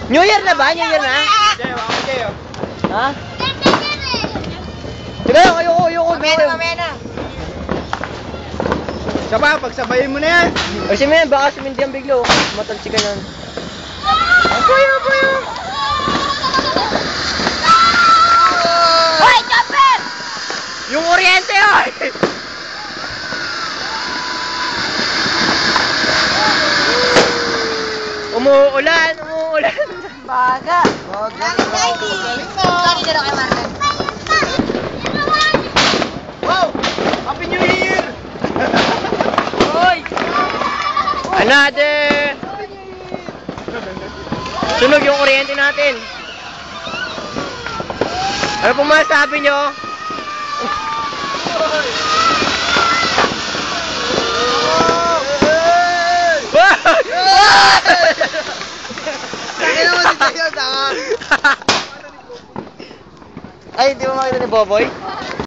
New Year na ba? New Year na? Ha? Teka lang, ayoko. Mamaya na. Saba, pagsabayin mo na yan. Ay, si Mena, baka sumindi ang biglo. Matalsi ka nun. Apoy! Hoy, chopper! Yung kuryente, ay! Umuulan. Baga. Galing mo. Sorry, dito kay Marlon. Wow! Happy New Year! Hoy! Another! Sunog yung kuryente natin. Ano pong masasabi nyo? Ay, di mo makita ni Boboy?